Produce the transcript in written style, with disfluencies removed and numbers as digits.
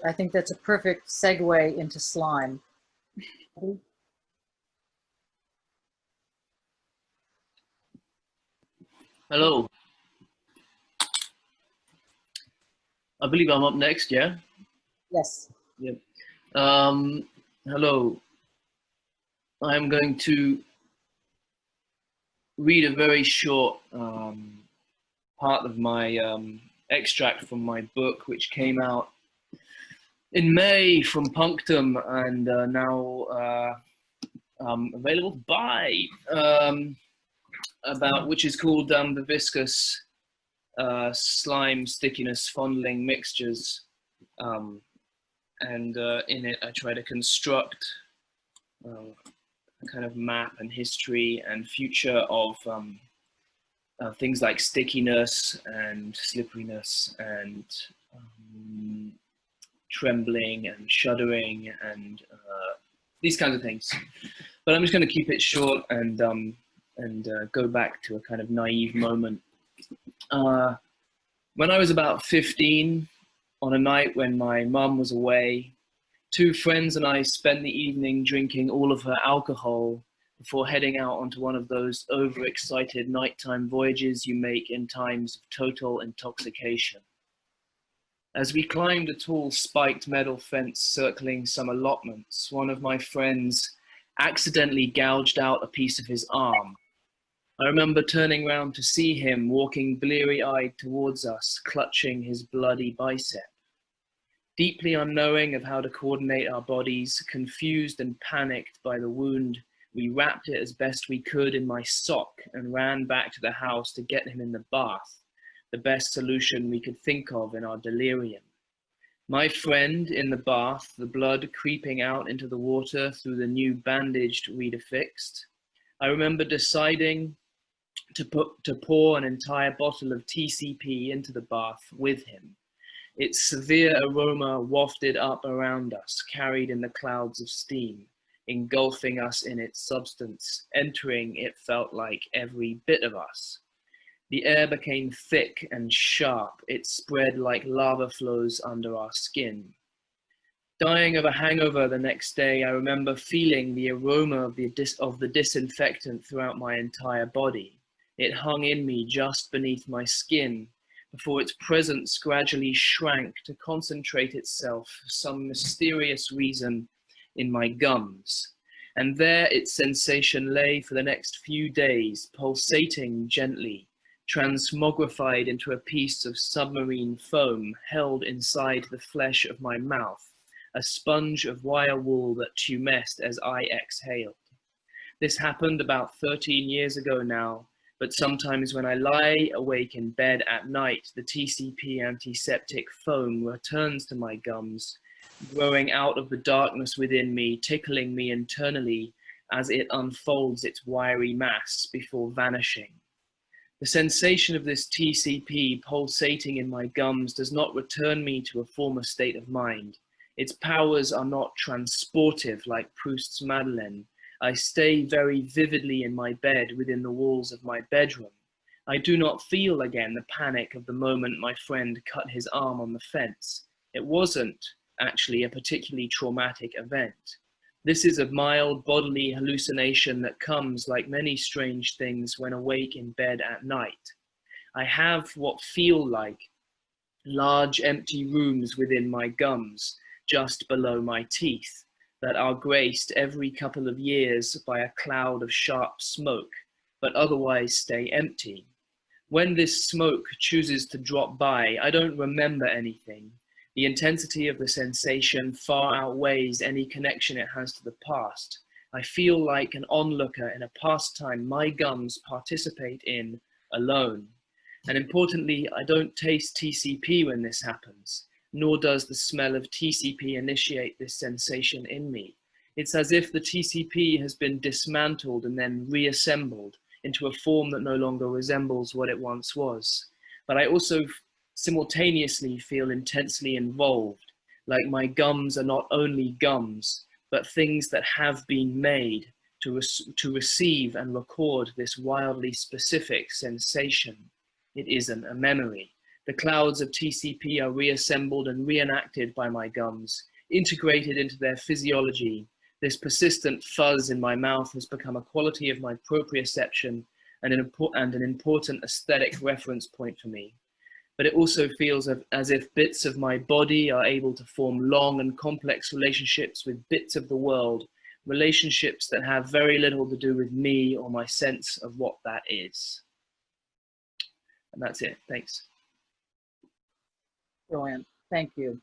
I think that's a perfect segue into slime. Hello. I believe I'm up next, yeah? Yes. Yep. Hello. I'm going to read a very short part of my extract from my book, which came out in May from Punctum and now available to buy, which is called The Viscous Slime Stickiness Fondling Mixtures. And in it, I try to construct a kind of map and history and future of things like stickiness and slipperiness and trembling and shuddering and these kinds of things. But I'm just going to keep it short and go back to a kind of naive moment. When I was about 15, on a night when my mum was away, two friends and I spent the evening drinking all of her alcohol before heading out onto one of those overexcited nighttime voyages you make in times of total intoxication. As we climbed a tall spiked metal fence circling some allotments, one of my friends accidentally gouged out a piece of his arm. I remember turning round to see him walking bleary-eyed towards us, clutching his bloody bicep. Deeply unknowing of how to coordinate our bodies, confused and panicked by the wound, we wrapped it as best we could in my sock and ran back to the house to get him in the bath, the best solution we could think of in our delirium. My friend in the bath, the blood creeping out into the water through the new bandage we'd affixed. I remember deciding to pour an entire bottle of TCP into the bath with him. Its severe aroma wafted up around us, carried in the clouds of steam, engulfing us in its substance, entering, it felt like, every bit of us. The air became thick and sharp. It spread like lava flows under our skin. Dying of a hangover the next day, I remember feeling the aroma of the disinfectant throughout my entire body. It hung in me just beneath my skin, before its presence gradually shrank to concentrate itself for some mysterious reason in my gums. And there its sensation lay for the next few days, pulsating gently, transmogrified into a piece of submarine foam held inside the flesh of my mouth, a sponge of wire wool that tumesced as I exhaled. This happened about 13 years ago now, but sometimes when I lie awake in bed at night, the TCP antiseptic foam returns to my gums, growing out of the darkness within me, tickling me internally as it unfolds its wiry mass before vanishing. The sensation of this TCP pulsating in my gums does not return me to a former state of mind. Its powers are not transportive like Proust's Madeleine. I stay very vividly in my bed within the walls of my bedroom. I do not feel again the panic of the moment my friend cut his arm on the fence. It wasn't actually a particularly traumatic event. This is a mild bodily hallucination that comes, like many strange things, when awake in bed at night. I have what feel like large empty rooms within my gums, just below my teeth, that are graced every couple of years by a cloud of sharp smoke, but otherwise stay empty. When this smoke chooses to drop by, I don't remember anything. The intensity of the sensation far outweighs any connection it has to the past. I feel like an onlooker in a pastime my gums participate in alone. And importantly, I don't taste TCP when this happens, nor does the smell of TCP initiate this sensation in me. It's as if the TCP has been dismantled and then reassembled into a form that no longer resembles what it once was. But I also simultaneously feel intensely involved, like my gums are not only gums, but things that have been made to receive and record this wildly specific sensation. It isn't a memory. The clouds of TCP are reassembled and reenacted by my gums, integrated into their physiology. This persistent fuzz in my mouth has become a quality of my proprioception and an important aesthetic reference point for me. But it also feels as if bits of my body are able to form long and complex relationships with bits of the world, relationships that have very little to do with me or my sense of what that is. And that's it. Thanks. Brilliant. Thank you.